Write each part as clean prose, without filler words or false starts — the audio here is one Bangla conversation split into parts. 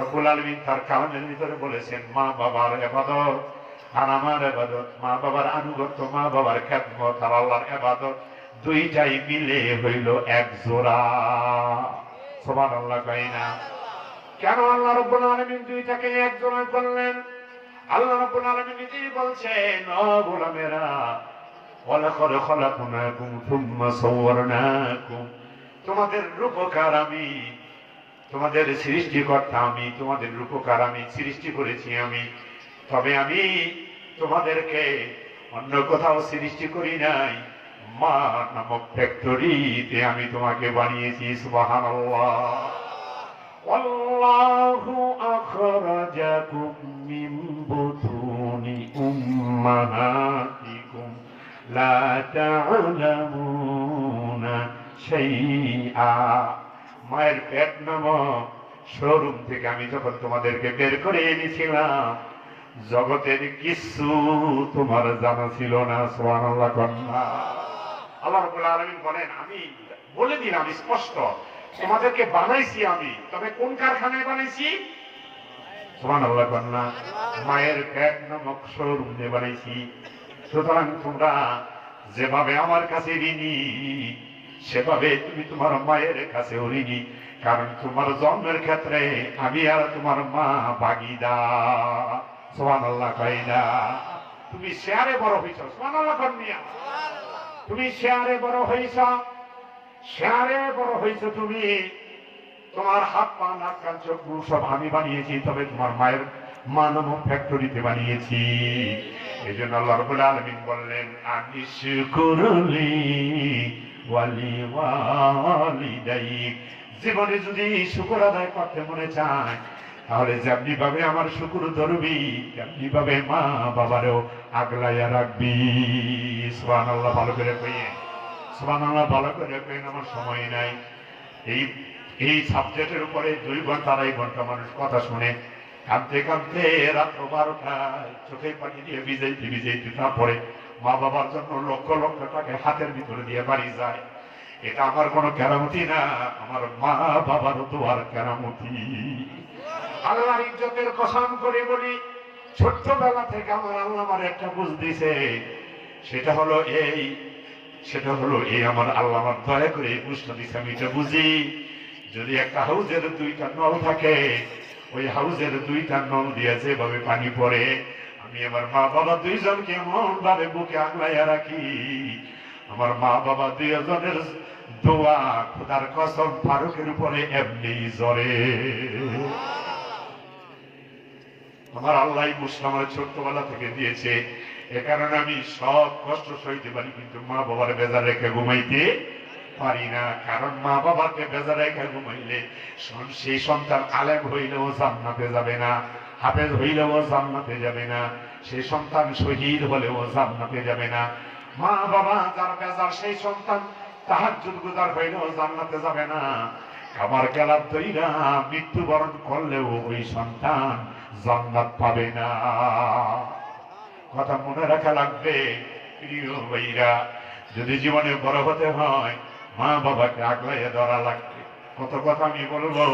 রব্বুল আলামিন তার কালামের ভিতরে বলেছেন মা বাবার ইবাদত আর আমার ইবাদত, মা বাবার আনুগত্য, মা বাবার খেদমত আর আল্লাহর ইবাদত দুইটাই মিলে হইল এক জোড়া। সুবহানাল্লাহ কইনা? কেন আল্লাহ রাব্বুল আলামিন দুইটাকে এক জোড়া করলেন? আল্লাহ রাব্বুল আলামিন নিজেই বলছেন, ও গোলামেরা, ওয়ালাকাদ খালাকনাকুম সুম্মা সাওয়ারনাকুম, তোমাদের রূপকার আমি, তোমাদের সৃষ্টিকর্তা আমি, তোমাদের রূপকার আমি, সৃষ্টি করেছি আমি। তবে আমি তোমাদেরকে অন্য কোথাও সৃষ্টি করি নাই, মা নামক ফ্যাক্টরিতে আমি তোমাকে বানিয়েছি। সুবহানাল্লাহ। আল্লাহু আখরাজাকুম মিন বুতুনি উম্মাহাতিকুম লা তা'লামুনা শাইআ, মায়ের পেট নামক শোরুম থেকে আমি যখন তোমাদেরকে বের করে এনেছিলাম, জগতের কিছু তোমার জানা ছিল না। সুবহানাল্লাহ কন্যা। আল্লাহ রাব্বুল আলামিন বলেন, আমি বলে দিলাম স্পষ্ট, তোমাদেরকে বানাইছি আমি, তবে কোন কারখানায় বানাইছি? সুবহানাল্লাহ কন্যা। মায়ের পেট নামক শোরুম দিয়ে বানাইছি। সুতরাং তোমরা যেভাবে আমার কাছে ঋণী, সেভাবে তুমি তোমার মায়ের কাছে ঋণী, কারণ তোমার জন্মের ক্ষেত্রে আমি আর তোমার মা ভাগীদার। সুবহানাল্লাহ কইনা? তুমি শেয়ারে বড় হইছো। সুবহানাল্লাহ কন্যা। তুমি শেয়ারে বড় হইছ, শেয়ারে বড় হইছো তুমি। তোমার হাত পা নাক কান চোখ মুখ সব আমি বানিয়েছি, তবে তোমার মায়ের মা নামক ফ্যাক্টরিতে বানিয়েছি। এই জন্য আল্লাহ রাব্বুল আলামিন বললেন, আনিশকুরলি ওয়ালি ওয়ালিদাইক, জীবনে যদি শুকর আদায় করতে মনে চায়, তাহলে যেমনি ভাবে আমার শুকর ধরবি, তেমনি ভাবে মা বাবারও আগলাইয়া রাখবি। সুবহানাল্লাহ। ভালো করে কইয়েন, সুবহানাল্লাহ ভালো করে কইয়েন। আমার সময় নাই। এই সাবজেক্টের উপরে 2 ঘন্টা 2.5 ঘন্টা মানুষ কথা শুনে, কাঁদতে কাঁদতে রাত্র 12টায় চোখে পানি দিয়ে ভিজাইতে ভিজাইতে তারপরে মা বাবার জন্য লক্ষ লক্ষ টাকা হাতের ভিতরে দিয়ে বাড়ি যায়। এটা আমার কোনো কেরামতি না, আমার মা বাবার দোয়ার কেরামতি। আল্লাহর ইজ্জতের কসম করে বলি, ছোট্টবেলা থেকে আমার আল্লাহ আমার একটা বুঝ দিছে, সেটা হলো এই আমার আল্লাহ আমার দয়া করে এই বুঝটা দিছে। আমি এটা বুঝি, যদি একটা হাউজের 2টা নল থাকে, ওই হাউজের 2টা নল দিয়ে যেভাবে পানি পড়ে, আমি আমার মা বাবা 2 জনকে এমন ভাবে বুকে আগলাইয়া রাখি, আমার মা বাবা 2 জনের দোয়া খোদার কসম ফারুকের উপরে এমনি জ্বরে। আমার আল্লাহ বুঝটা আমার ছোট্টবেলা থেকে দিয়েছে। এ কারণে আমি সব কষ্ট সইতে পারি, কিন্তু মা বাবার বেজার রেখে ঘুমাইতে পারি না। কারণ মা বাবাকে বেজার রেখে ঘুমাইলে সেই সন্তান আলেম হইলেও জান্নাতে যাবে না, হাফেজ হইলেও জান্নাতে যাবে না, সেই সন্তান শহীদ হলেও জান্নাতে যাবে না। মা বাবা যার বেজার, সেই সন্তান তাহাজ্জুদ গুজার হইলেও জান্নাতে যাবে না। আমার গেলার দইরা মৃত্যুবরণ করলেও ওই সন্তান জান্নাত পাবে না। কথা মনে রাখা লাগবে প্রিয় ভাইরা। যদি জীবনে বড় হতে হয়, মা বাবাকে আগলাইয়া ধরা লাগবে। কত কথা আমি বলবো,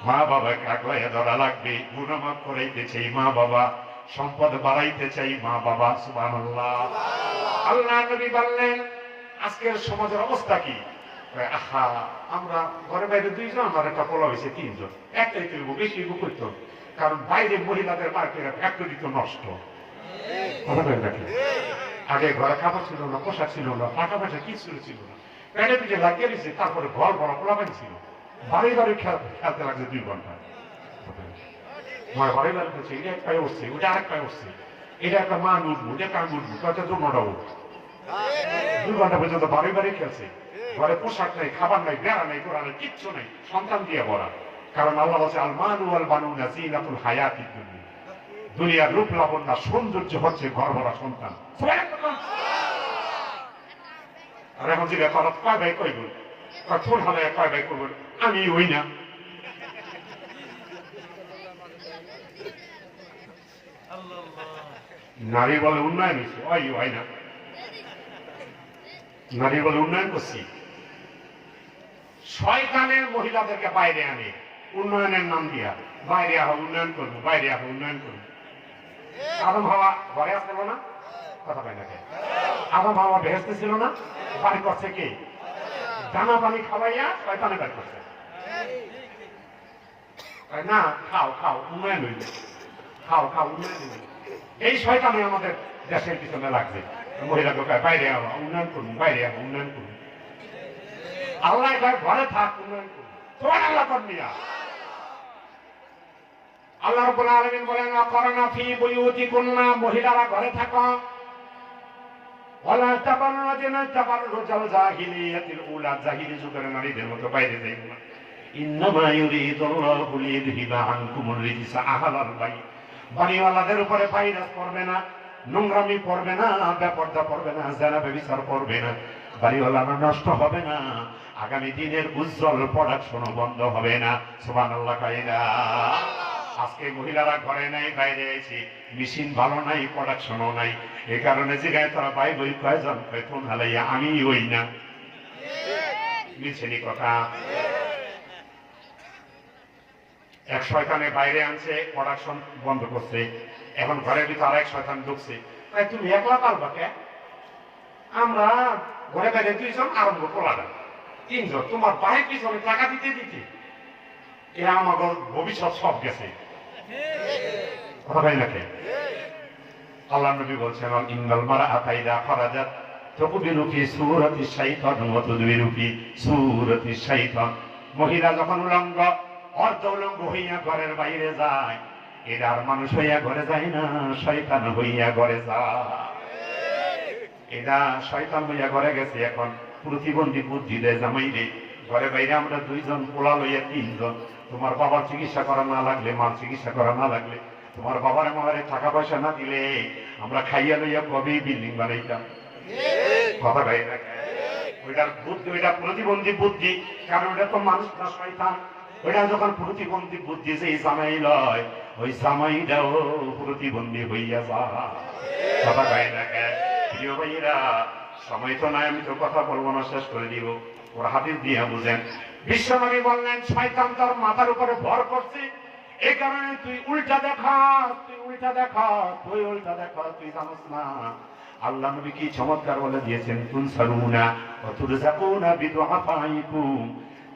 মা বাবাকে আগলাইয়া ধরা লাগবে। গুণমাপ করাইতে চাই মা বাবা, সম্পদ বাড়াইতে চাই মা বাবা। সুবহানাল্লাহ। আল্লাহ নবী বললেন, আজকের সমাজের অবস্থা কি? আহা, আমরা ঘরে বাইরে 2 জন, আমার একটা পোলা হয়েছে 3 জন, একটাই তুলব, বেশি করতো, কারণ বাইরে মহিলাদের মার্কেট ফ্যাক্টরি তো নষ্ট। আগে ঘরে খাবার ছিল না, পোশাক ছিল না, টাকা পয়সা কিছু ছিল না, প্যানে পিঠে লাগিয়ে দিচ্ছে। তারপরে ঘর বড় পোলাবেন ছিল, বাড়ি বাড়ি খেলতে লাগছে 2 ঘন্টা। বাড়ি বাড়ি খেলছে, এটা এক পায়ে উঠছে, ওটা আরেক পায়ে উঠছে, এটা একটা মান উঠবো, এটা কান উঠবো, কয়টা দুর্নটা উঠবো। 2 ঘন্টা পর্যন্ত বাড়ি বাড়ি খেলছে। ঘরে পোশাক নাই, খাবার নাই, বেড়া নাই, গোড়া নাই, কিচ্ছু নেই, সন্তান দিয়ে ভরা। কারণ আল্লাহ বলছে, আল মালু ওয়াল বানুনা যিনাতুল হায়াতিদ দুনিয়া, দুনিয়ার রূপ লাবণ্য সৌন্দর্য হচ্ছে ঘর ভরা সন্তান। আর এখন যে ব্যাপার, কয় ভাই কইব, ফোন হলে কয় ভাই করব, আমি ওই না। নারী বলে উন্নয়ন হয়েছে, ওই হয় না। নারী বলে উন্নয়ন করছি। শয়তানের মহিলাদেরকে বাইরে আনে, উন্নয়নের নাম দিয়া বাইরে আহ উন্নয়ন করবো, বাইরে আহ উন্নয়ন করবো। আদম হাওয়া ঘরে আসছিল না? কথা পাই না কে? আদম হাওয়া বেহেশতে ছিল না? বাড়ি করছে কে? দানা পানি খাওয়াইয়া শয়তানে বের করছে। না, খাও খাও উন্নয়ন হইবে, খাও খাও উন্নয়ন হইবে। এই শয়তানে আমাদের দেশের পিছনে লাগছে। মহিলা ঢোকায় বাইরে আওয়া উন্নয়ন করুন, বাইরে আওয়া উন্নয়ন করুন। আল্লাহ ঘরে থাক উন্নয়ন করুন, তোমার আল্লাহ করনিয়া। আল্লাহ রাব্বুল আলামিন বলেন আকারনা ফি বুয়ুতিকুন্না, মহিলারা ঘরে থাকো। ওয়ালা তাবাররাজনা তাবাররুজাল জাহিলিয়াতিল উলা, জাহিলি যুগের নারীদের মতো বাইরে যাইও না। ইন্নামা ইউরিদুল্লাহু লিইযহিবা আনকুমুর রিজসা আহলাল বাইত, বাড়িওয়ালাদের উপরে ভাইরাস পড়বে না, নোংরামি পড়বে না, বেপরদা পড়বে না, যারা ব্যভিচার করবে না, বাড়িওয়ালারা নষ্ট হবে না, আগামী দিনের উজ্জ্বল প্রোডাকশনও বন্ধ হবে না। সুবহানাল্লাহ কাইলা। আজকে মহিলারা ঘরে নাই, বাইরে আইছি, মেশিন ভালো নাই, প্রোডাকশনও নাই। এই কারণে জিগায় তারা ভাই বই কয়জন ফোন হালাইয়া আমি ওই না, মিছেনি কথা। এক শয়তানে বাইরে আনছে, প্রোডাকশন বন্ধ করছে, এখন ঘরের ভিতরে আর এক শয়তান ঢুকছে। তাই তুমি একলা পারবা কে? আমরা ঘরে বাইরে দুইজন আরম্ভ করলাম, তিনজন, তোমার বাড়ির পিছনে টাকা দিতে দিতে এরা আমাদের ভবিষ্যৎ সব গেছে। কথা ভাই নাকি? আল্লাহ নবী বলছেন ইন্নাল মারআতা ইযা খারাজাত তুকবিলু ফি সূরাতি শাইতান ওয়া তুদবিরু ফি সূরাতি শাইতান, মহিলা যখন উলঙ্গ অর্ধ উলঙ্গ হইয়া ঘরের বাইরে যায়, এরা আর মানুষ হইয়া ঘরে যায় না, শয়তান হইয়া ঘরে যায়। এরা শয়তান হইয়া ঘরে গেছে। এখন প্রতিবন্ধী বুদ্ধি দেয় জামাই রে, ঘরে বাইরে আমরা দুইজন, পোলা লইয়া তিনজন, তোমার বাবার চিকিৎসা করা না লাগলে, মার চিকিৎসা করা না লাগলে, তোমার বাবার আমারে টাকা পয়সা না দিলে আমরা খাইয়া লইয়া কবেই বিল্ডিং বানাইতাম। কথা ভাই না? ওইটার বুদ্ধি, ওইটা প্রতিবন্ধী বুদ্ধি, কারণ ওটা তো মানুষ না, শয়তান। ওইটা যখন প্রতিবন্ধী বুদ্ধি যে জামাই লয়, ওই জামাইটাও প্রতিবন্ধী হইয়া যায়। কথা ভাই না? প্রিয় ভাইরা, সময় তো নাই, আমি তো কথা বলবো না, শেষ করে দিব। ওর হাদিস দিয়ে বুঝেন। বিশ্বনবী বললেন শয়তান তোর মাথার উপরে ভর করছে, এই কারণে তুই উল্টা দেখা, তুই উল্টা দেখা, তুই উল্টা দেখা, তুই জানোস না। আল্লাহ নবী কি চমৎকার বলে দিয়েছেন, তুনসারুনা ওয়া তুরযাকুনা বিদুআফাইকুম,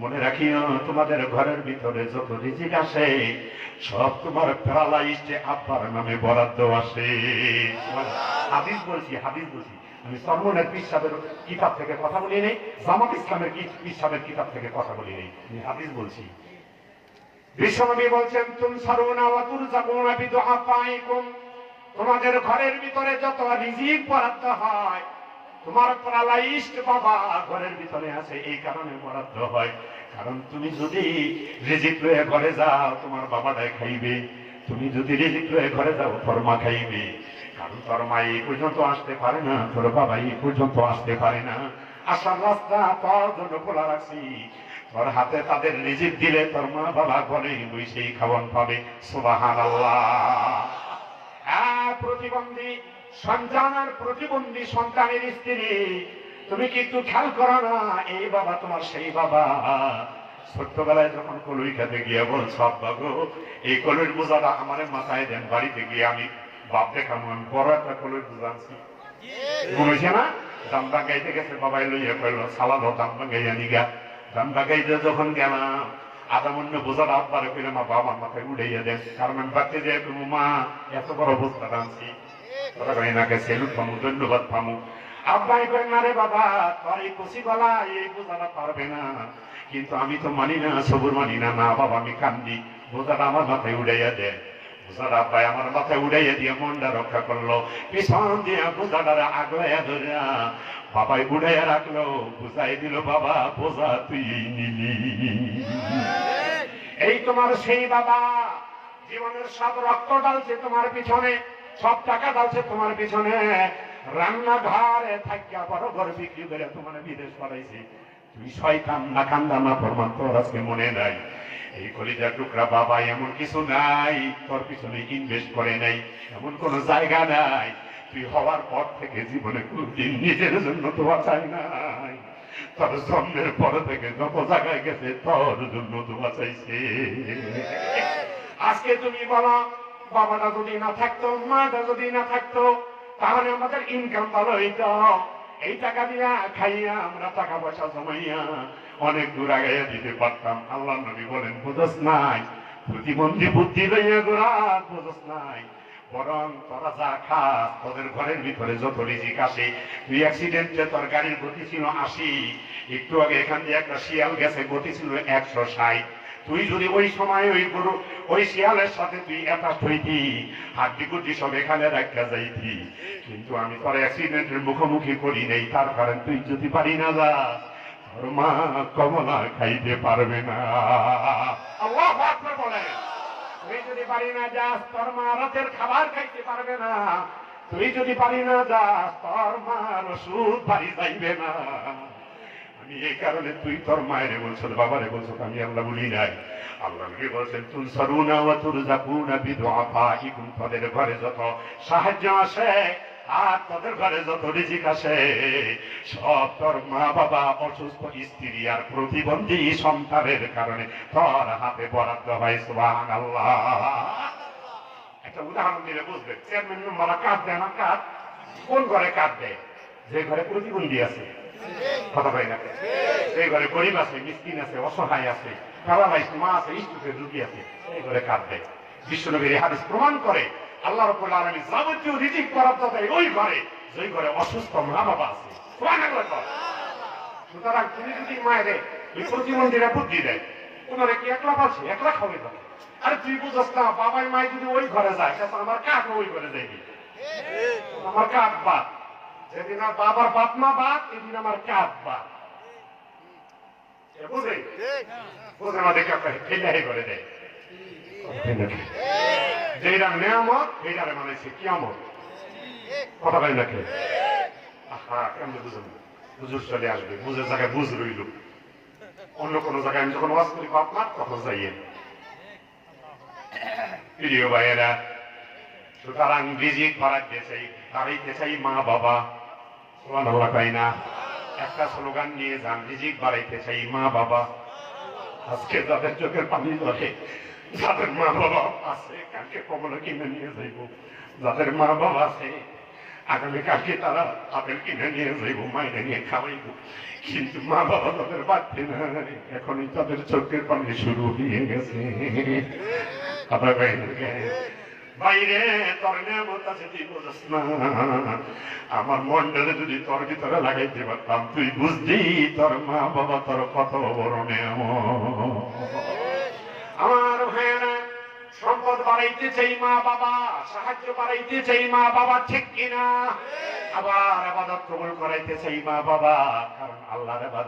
মনে রাখিও তোমাদের ঘরের ভিতরে যত রিজিক আসে সব তোমার প্যারালাইজড আব্বার নামে বরাদ্দ আসে। হাদিস বলছি, হাদিস বলছি, আমি সরমনের পীর সাহেবের কিতাব থেকে কথা বলি নেই, জামাত ইসলামের পীর সাহেবের কিতাব থেকে কথা বলি নেই, আমি হাদিস বলছি। বিশ্বনবী বলছেন তুনসারুনা ওয়া তুরযাকুনা বিদুআফাইকুম, তোমাদের ঘরের ভিতরে যত রিজিক বরাদ্দ হয়, তোমার প্যারালাইজড বাবা ঘরের ভিতরে আছে, এই কারণে বরাদ্দ হয়। কারণ তুমি যদি রিজিক লয়ে ঘরে যাও, তোমার বাবাটাই খাইবে। তুমি যদি রিজিক লয়ে ঘরে যাও, তোর মা খাইবে। কারণ তোর মা এই পর্যন্ত আসতে পারে না, তোর বাবা এই পর্যন্ত আসতে পারে না। আসার রাস্তা তোর জন্য খোলা রাখছি, তোর হাতে তাদের রিজিক দিলে তোর মা বাবা ঘরে বসেই খাওয়ান পাবে। সুবহানাল্লাহ। প্রতিবন্ধী সন্তান আর প্রতিবন্ধী সন্তানের স্ত্রী, তুমি কি একটু খেয়াল করো না, এই বাবা তোমার সেই বাবা। ছোট্টবেলায় যখন কলুই খেতে গিয়ে বলছ আব্বা গো, এই কলুর বোঝাটা আমার মাথায় দেন, বাড়িতে গিয়ে আমি বাপ দেখাম, আমি বড় একটা কলুর বোঝা আনছি। মনে না, দাম বাগাইতে গেছে, বাবাই লইয়া কইল সালাদ দাম বাগাইয়া নিগা। দাম বাগাইতে যখন গেলাম, আদামন্য বোঝাটা আব্বারে কইলাম মা বাবার মাথায় উড়াইয়া দেন, কারণ আমি বাড়তে যাই মা এত বড় বোঝা আনছি। সেলুট পামু, ধন্যবাদ পামু। আব্বাই করেন না রে বাবা, তোর এই কচি গলা এই বোঝাটা পারবে না। কিন্তু আমি তো মানি না, সবুর মানি না। না বাবা আমি কান্দি, বোঝাটা আমার মাথায় উড়াইয়া দেয়। বোঝাটা আব্বাই আমার মাথায় উড়াইয়া দিয়ে মনটা রক্ষা করলো, পিছন দিয়ে বোঝাটারে আগলাইয়া ধরিয়া বাবাই উড়াইয়া রাখলো, বুঝাই দিল বাবা বোঝা তুই নিলি। এই তোমার সেই বাবা, জীবনের সব রক্ত ডালছে তোমার পিছনে, সব টাকা ডালছে তোমার পিছনে, রান্নাঘরে থাকিয়া বড় ঘর বিক্রি করে তোমার বিদেশ পাঠাইছে। তুই শয়তান না কান্দা না প্রমাণ তোর আজকে মনে নাই। এই কলিজার টুকরা বাবা এমন কিছু নাই তোর পিছনে ইনভেস্ট করে নাই, এমন কোন জায়গা নাই তুই হওয়ার পর থেকে জীবনে কোনদিন নিজের জন্য দোয়া চাই নাই। তোর জন্মের পর থেকে যত জায়গায় গেছে তোর জন্য দোয়া চাইছে। আজকে তুমি বলো বাবাটা যদি না থাকতো, মাটা যদি না থাকতো, তাহলে আমাদের ইনকাম ভালো হইতো। এই টাকা দিয়া খাইয়া আমরা টাকা পয়সা জমাইয়া অনেক দূর আগাইয়া দিতে পারতাম। আল্লাহ নবী বলেন বুঝস নাই, প্রতিবন্ধী বুদ্ধি লইয়া গোড়া বুঝস নাই, বরং তোরা যা খাস তোদের ঘরের ভিতরে যত রিজিক আসে, তুই অ্যাক্সিডেন্টে তোর গাড়ির গতি ছিল 80, একটু আগে এখান দিয়ে একটা শিয়াল গেছে, গতি ছিল 160, তুই যদি ওই সময় ওই গরু ওই শিয়ালের সাথে তুই অ্যাটাচ হইতি, হাড্ডি গুড্ডি সব এখানে রাখা যাইতি। কিন্তু আমি তোর অ্যাক্সিডেন্টের মুখোমুখি করি নাই, তার কারণ তুই যদি পারি না যা, তোর মা কমলা খাইতে পারবে না। আল্লাহু আকবার বলে, তুই যদি পারি না যাস তোর মা রাতের খাবার খাইতে পারবে না, তুই যদি পারি না যাস তোর মার ওষুধ বাড়ি যাইবে না। আমি এই কারণে তুই তোর মায়ের বলছো, বাবারে বলছো, আমি আল্লাহ বলি নাই। আল্লাহ নবী বলছেন তুনসারুনা ওয়া তুরজাকুনা বিদুআফাইকুম, তাদের ঘরে যত সাহায্য আসে আর তাদের ঘরে যত রিজিক আসে সব তোর মা বাবা, অসুস্থ স্ত্রী আর প্রতিবন্ধী সন্তানের কারণে তোর হাতে বরাদ্দ হয়। সুবহানাল্লাহ। একটা উদাহরণ দিলে বুঝবে। চেয়ারম্যান মেম্বাররা কাজ দেয় না? কাজ কোন ঘরে কাজ দেয়? যে ঘরে প্রতিবন্ধী আছে, কথা বলে না, সেই ঘরে গরিব আছে, মিসকিন আছে, অসহায় আছে, প্যারালাইজড মা আছে, স্ট্রোকে রোগী আছে, সেই ঘরে কাজ দেয়। বিশ্বনবীর এই হাদিস প্রমাণ করে আল্লাহ রাব্বুল আলামিন যাবতীয় রিজিক বরাদ্দ দেয় ওই ঘরে যে ঘরে অসুস্থ মা বাবা আছে। সুবহানাল্লাহ। সুতরাং তুমি যদি মায়ের ওই প্রতিবন্ধীরা বুদ্ধি দেয়, তোমার কি একলা পাচ্ছে, একলা খাবে যাবে। আরে তুই বুঝছ না, বাবাই মাই যদি ওই ঘরে যায়, আমার কাক ওই ঘরে যাইবি, আমার কাক বাদ। যেদিন আর বাবার বাপ মা বাদ, এদিন আমার কাক বাদ। বুঝে বুঝে আমাদেরকে আপনার ফেলে করে দেয়। যেটা নেয়ামত সেইটারে মানেছে কিয়ামত। কথা বলেন নাকি? আহা, কেমন বুঝুন, বুঝুর চলে আসবে, বুঝের জায়গায় বুঝ রইল। অন্য কোনো জায়গায় আমি যখন ওয়াজ করি বাপ মা, তখন যাইয়ে প্রিয় ভাইয়েরা, সুতরাং রিজিক বাড়াইতে চাই, বাড়াইতে চাই মা বাবা। সুবহানাল্লাহ কই না? একটা স্লোগান নিয়ে যান, রিজিক বাড়াইতে চাই মা বাবা। আজকে যাদের চোখের পানি ঝরে, যাদের মা বাবা আছে কালকে কমলা কিনে নিয়ে যাইব, যাদের মা বাবা আছে আগামী কালকে তারা আপেল কিনে নিয়ে যাইব, মাইনে নিয়ে খাওয়াইব। কিন্তু মা বাবা তাদের বাড়তে নাই, এখনই তাদের চোখের পানি শুরু হয়ে গেছে। আপনার বাইরে তোর নেমত আছে, তুই বুঝস না। আমার মন্ডলে যদি তোর ভিতরে লাগাইতে পারতাম, তুই বুঝলি তোর মা বাবা তোর কত বড় নেমত। আমার ভাইয়েরা, সম্পদ বাড়াইতে চাই মা বাবা, সাহায্য বাড়াইতে চাই মা বাবা, ঠিক কিনা? আবার ইবাদত কবুল করাইতে চাই মা বাবা, কারণ আল্লাহর ইবাদত